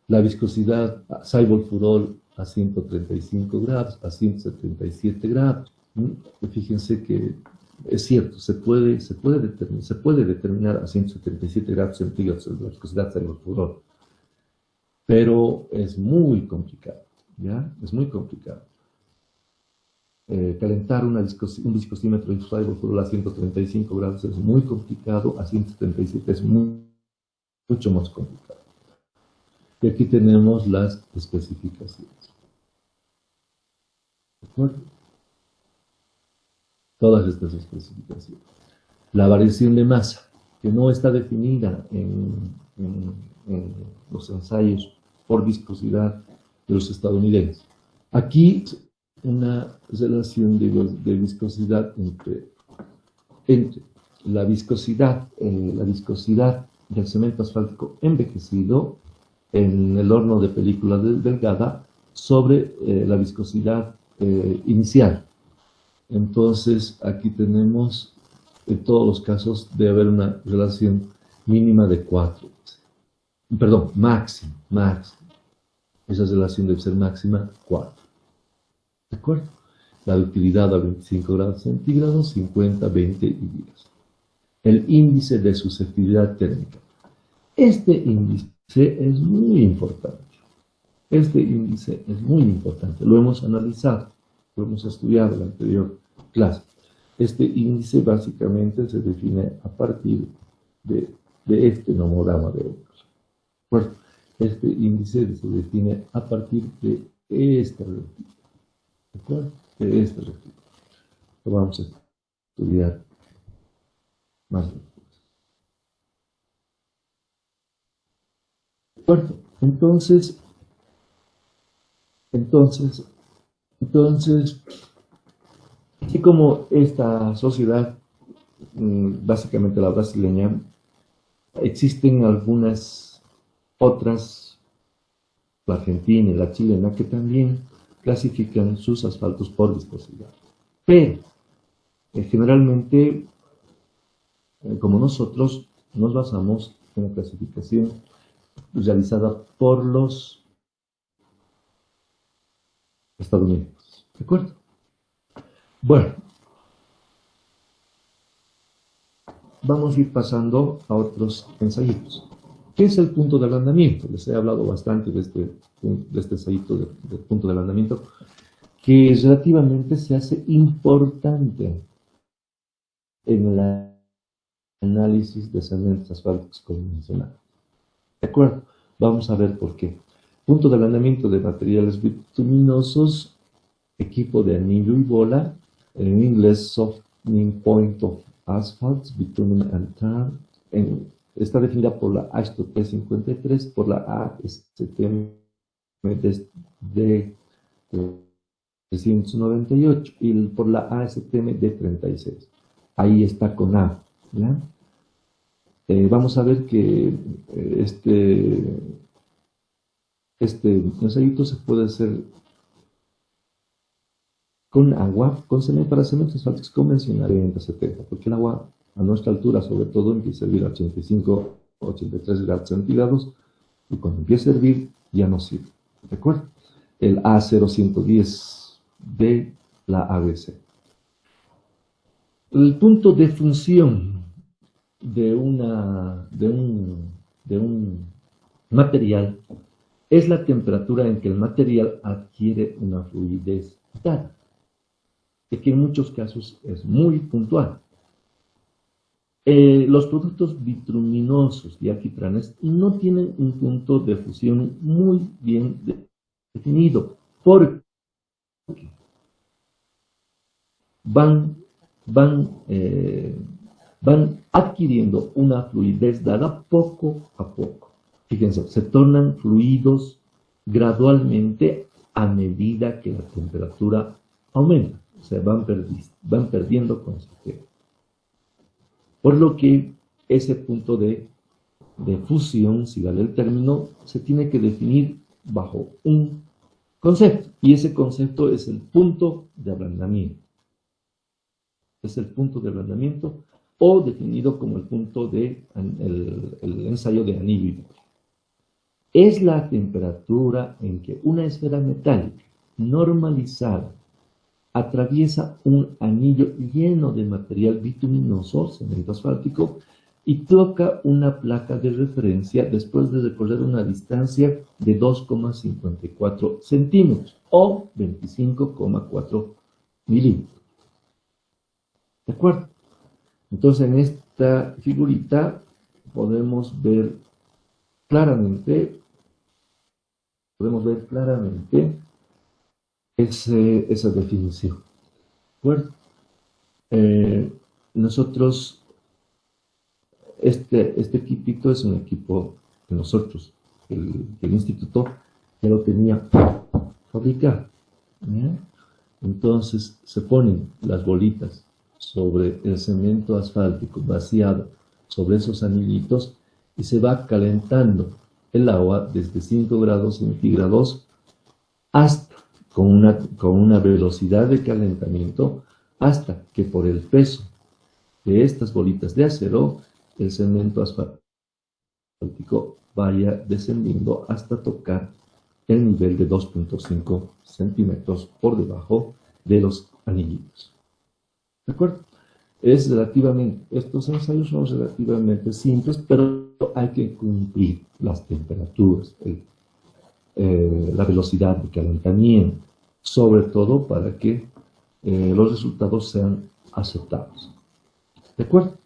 La viscosidad Cyborg-Furol a 135 grados, a 177 grados. Fíjense que es cierto, se puede determinar a 177 grados centígrados la viscosidad Cyborg-Furol, pero es muy complicado, ¿ya? Es muy complicado. Calentar un viscosímetro de Cyborg-Furol a 135 grados es muy complicado, a 177 es mucho más complicado. Y aquí tenemos las especificaciones. ¿De acuerdo? Todas estas especificaciones. La variación de masa, que no está definida en los ensayos por viscosidad de los estadounidenses. Aquí una relación de viscosidad entre la viscosidad del cemento asfáltico envejecido en el horno de película delgada sobre la viscosidad inicial. Entonces, aquí tenemos, en todos los casos, debe haber una relación mínima de 4. Perdón, máximo. Esa relación debe ser máxima 4. ¿De acuerdo? La ductilidad a 25 grados centígrados, 50, 20 y 10. El índice de susceptibilidad térmica. Este índice es muy importante. Este índice es muy importante. Lo hemos analizado, lo hemos estudiado en la anterior clase. Este índice básicamente se define a partir de este nomograma de Euclid. Bueno, este índice se define a partir de esta rectitud. ¿De acuerdo? De esta rectitud. Lo vamos a estudiar más después. ¿De acuerdo? Entonces, así como esta sociedad, básicamente la brasileña, existen algunas otras, la argentina y la chilena, que también clasifican sus asfaltos por viscosidad. Pero, generalmente, como nosotros, nos basamos en la clasificación realizada por los estadounidenses. ¿De acuerdo? Bueno, vamos a ir pasando a otros ensayitos. ¿Qué es el punto de ablandamiento? Les he hablado bastante de este ensayito del punto de ablandamiento, que relativamente se hace importante en el análisis de cementos asfálticos convencionales. ¿De acuerdo? Vamos a ver por qué. Punto de ablandamiento de materiales bituminosos, equipo de anillo y bola, en inglés softening point of asphalt, bitumen and tar, está definida por la ASTP 53, por la ASTM de 398 y por la ASTM de 36. Ahí está con A, ¿ya? Vamos a ver que este ensayito se puede hacer con agua, con cemento para cementos asfálticos convencionales 70, porque el agua a nuestra altura, sobre todo, empieza a hervir a 85, 83 grados centígrados, y cuando empieza a hervir ya no sirve. ¿De acuerdo? El A0110 de la ABC. El punto de función de un material es la temperatura en que el material adquiere una fluidez dada, que en muchos casos es muy puntual. Los productos bituminosos y alquitranes no tienen un punto de fusión muy bien definido, porque van adquiriendo una fluidez dada poco a poco. Fíjense, se tornan fluidos gradualmente a medida que la temperatura aumenta. O sea, van perdiendo consistencia. Por lo que ese punto de fusión, si vale el término, se tiene que definir bajo un concepto. Y ese concepto es el punto de ablandamiento. Es el punto de ablandamiento, o definido como el punto de el ensayo de anillo y bola. Es la temperatura en que una esfera metálica normalizada atraviesa un anillo lleno de material bituminoso, cemento asfáltico, y toca una placa de referencia después de recorrer una distancia de 2,54 centímetros o 25,4 milímetros. ¿De acuerdo? Entonces, en esta figurita podemos ver claramente esa definición. ¿De acuerdo? Nosotros, este equipito es un equipo que nosotros, el instituto, ya lo tenía fabricado. ¿Ya? Entonces, se ponen las bolitas sobre el cemento asfáltico vaciado sobre esos anillitos y se va calentando el agua desde 5 grados centígrados hasta con una velocidad de calentamiento hasta que por el peso de estas bolitas de acero el cemento asfáltico vaya descendiendo hasta tocar el nivel de 2.5 centímetros por debajo de los anillitos. ¿De acuerdo? Estos ensayos son relativamente simples, pero hay que cumplir las temperaturas, la velocidad de calentamiento, sobre todo para que los resultados sean aceptables. ¿De acuerdo?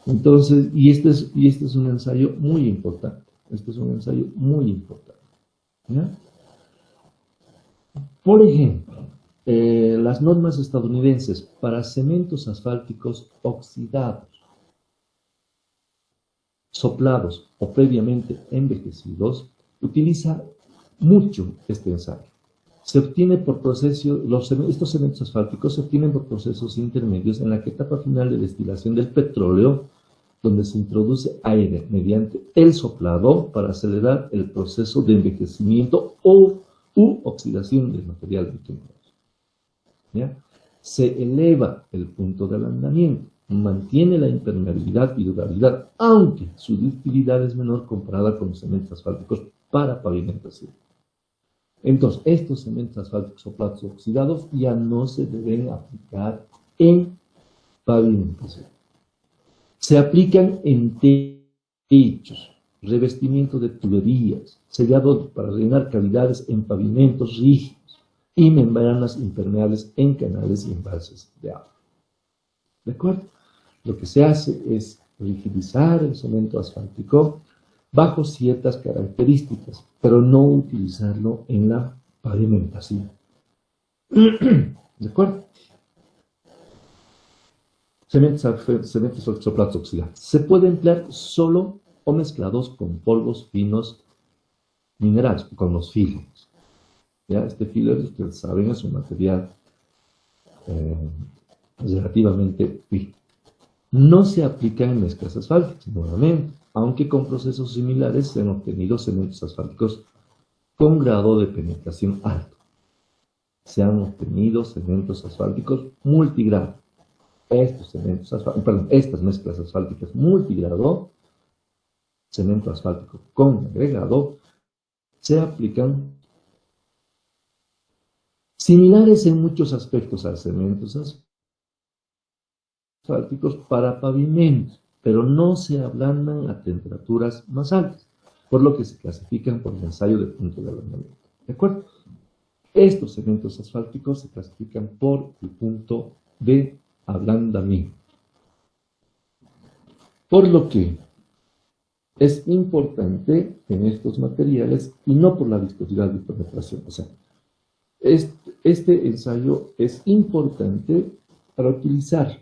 Entonces, este es un ensayo muy importante. Este es un ensayo muy importante. ¿Ya? Por ejemplo, las normas estadounidenses para cementos asfálticos oxidados, soplados o previamente envejecidos, utiliza mucho este ensayo. Se obtiene por estos cementos asfálticos se obtienen por procesos intermedios en la etapa final de destilación del petróleo, donde se introduce aire mediante el soplado para acelerar el proceso de envejecimiento u oxidación del material bituminato. ¿Ya? Se eleva el punto de ablandamiento, mantiene la impermeabilidad y durabilidad, aunque su ductilidad es menor comparada con los cementos asfálticos para pavimentación. Entonces, estos cementos asfálticos soplados oxidados ya no se deben aplicar en pavimentación. Se aplican en techos, revestimiento de tuberías, sellado para rellenar cavidades en pavimentos rígidos y membranas impermeables en canales y embalses de agua. ¿De acuerdo? Lo que se hace es rigidizar el cemento asfáltico bajo ciertas características, pero no utilizarlo en la pavimentación. ¿De acuerdo? Cementos soplados oxidados. Se puede emplear solo o mezclados con polvos finos minerales, con los fillers. ¿Ya? Este filler, ustedes saben, es un material relativamente fino. No se aplican en mezclas asfálticas, nuevamente, aunque con procesos similares se han obtenido cementos asfálticos con grado de penetración alto. Se han obtenido cementos asfálticos multigrado. Estas mezclas asfálticas multigrado, cemento asfáltico con agregado, se aplican similares en muchos aspectos a cementos asfálticos para pavimentos, pero no se ablandan a temperaturas más altas, por lo que se clasifican por el ensayo de punto de ablandamiento. ¿De acuerdo? Estos cementos asfálticos se clasifican por el punto de ablandamiento. Por lo que es importante en estos materiales, y no por la viscosidad de penetración, o sea, este ensayo es importante para utilizar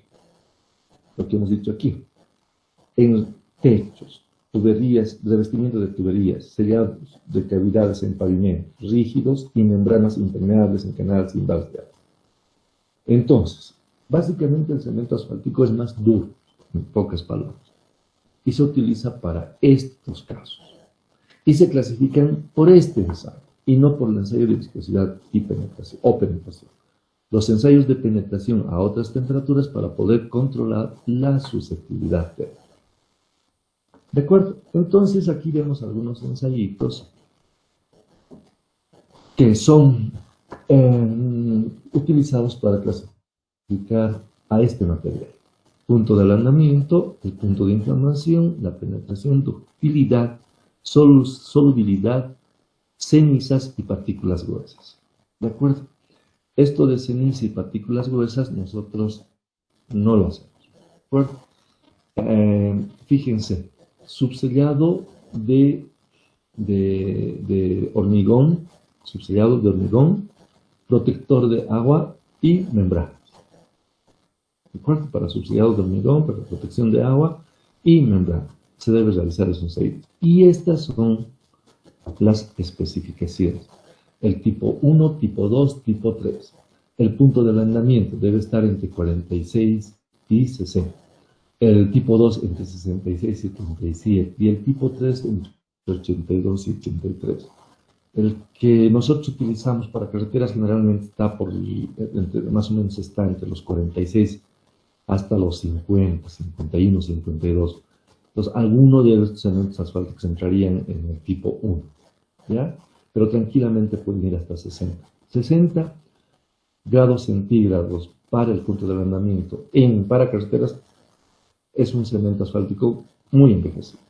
lo que hemos dicho aquí, en techos, tuberías, revestimiento de tuberías, sellados de cavidades en pavimentos rígidos y membranas impermeables en canales y embalses de agua. Entonces, básicamente el cemento asfáltico es más duro, en pocas palabras, y se utiliza para estos casos. Y se clasifican por este ensayo, y no por el ensayo de viscosidad y penetración, o penetración. Los ensayos de penetración a otras temperaturas para poder controlar la susceptibilidad térmica. ¿De acuerdo? Entonces aquí vemos algunos ensayitos que son utilizados para clasificar a este material. Punto de ablandamiento, el punto de inflamación, la penetración, ductilidad, solubilidad, cenizas y partículas gruesas. ¿De acuerdo? Esto de ceniza y partículas gruesas nosotros no lo hacemos. ¿De acuerdo? Fíjense, subsellado de hormigón, protector de agua y membranas. ¿De acuerdo? Para subsellado de hormigón, para protección de agua y membrana, se debe realizar esos ensayos. Y estas son las especificaciones. El tipo 1, tipo 2, tipo 3. El punto de ablandamiento debe estar entre 46 y 60. El tipo 2 entre 66 y 37. Y el tipo 3 entre 82 y 83. El que nosotros utilizamos para carreteras generalmente está más o menos está entre los 46 hasta los 50, 51, 52. Entonces, algunos de estos cementos asfálticos entrarían en el tipo 1. ¿Ya? pero tranquilamente pueden ir hasta 60. 60 grados centígrados para el punto de ablandamiento para carreteras es un cemento asfáltico muy envejecido.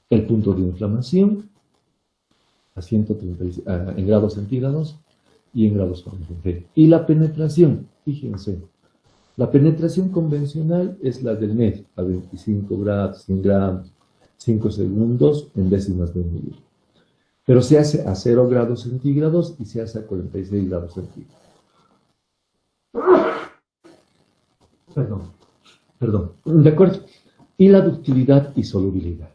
El punto de inflamación a 130 en grados centígrados y en grados Fahrenheit. Y la penetración, fíjense, la penetración convencional es la del medio, a 25 grados, 100 gramos, 5 segundos en décimas de un milímetro. Pero se hace a 0 grados centígrados y se hace a 46 grados centígrados. Perdón, ¿de acuerdo? Y la ductilidad y solubilidad.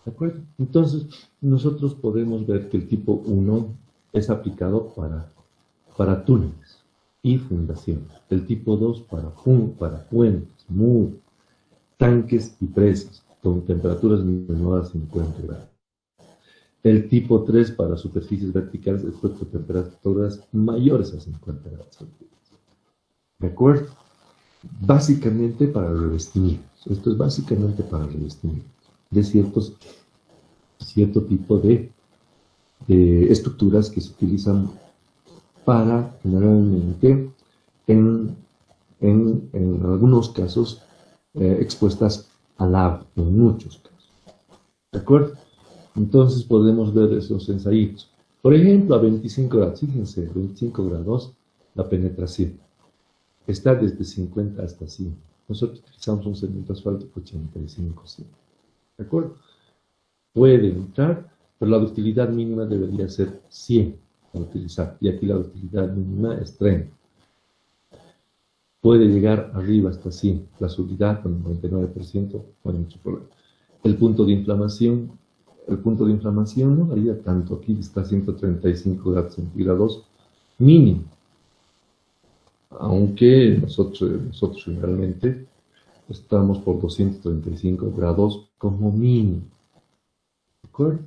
¿De acuerdo? Entonces, nosotros podemos ver que el tipo 1 es aplicado para túneles y fundaciones. El tipo 2 para puentes, muros, tanques y presas con temperaturas menores a 50 grados. El tipo 3 para superficies verticales después con temperaturas mayores a 50 grados. ¿De acuerdo? Básicamente para revestimientos. Esto es básicamente para revestimientos de cierto tipo de estructuras que se utilizan para generalmente en algunos casos expuestas al agua, en muchos casos. ¿De acuerdo? Entonces podemos ver esos ensayitos. Por ejemplo, a 25 grados, fíjense, 25 grados la penetración está desde 50 hasta 100. Nosotros utilizamos un cemento asfáltico 85, 100. ¿De acuerdo? Puede entrar, pero la ductilidad mínima debería ser 100 para utilizar. Y aquí la ductilidad mínima es 30. Puede llegar arriba hasta 100. La solubilidad con el 99%, no hay mucho problema. El punto de inflamación no varía tanto. Aquí está 135 grados centígrados mínimo. Aunque nosotros generalmente estamos por 235 grados como mínimo. ¿De acuerdo?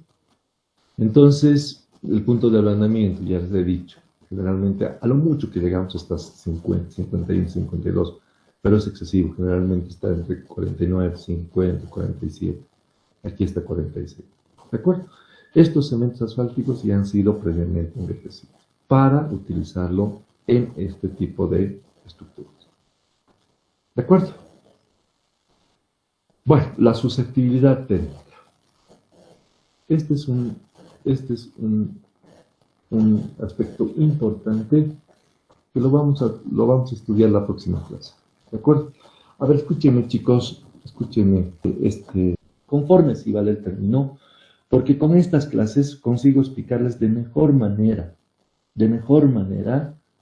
Entonces, el punto de ablandamiento, ya les he dicho, generalmente a lo mucho que llegamos hasta 50, 51, 52, pero es excesivo, generalmente está entre 49, 50, 47, aquí está 46. ¿De acuerdo? Estos cementos asfálticos ya han sido previamente envejecidos para utilizarlo en este tipo de estructuras. ¿De acuerdo? Bueno, la susceptibilidad térmica. Este es un aspecto importante que lo vamos a estudiar la próxima clase. ¿De acuerdo? A ver, escúchenme, chicos, escúchenme, conforme si vale el término, porque con estas clases consigo explicarles de mejor manera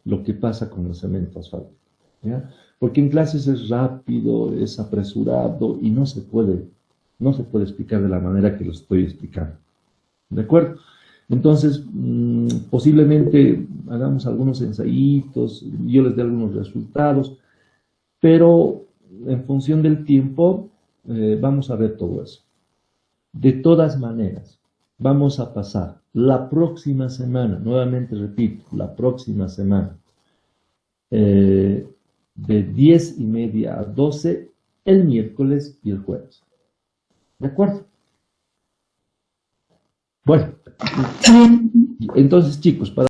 lo que pasa con el cemento asfáltico, ¿ya? Porque en clases es rápido, es apresurado y no se puede explicar de la manera que lo estoy explicando. ¿De acuerdo? Entonces, posiblemente hagamos algunos ensayitos, yo les dé algunos resultados, pero en función del tiempo vamos a ver todo eso. De todas maneras, vamos a pasar la próxima semana, nuevamente repito, la próxima semana, de 10:30 a 12, el miércoles y el jueves. ¿De acuerdo? Bueno, entonces, chicos, para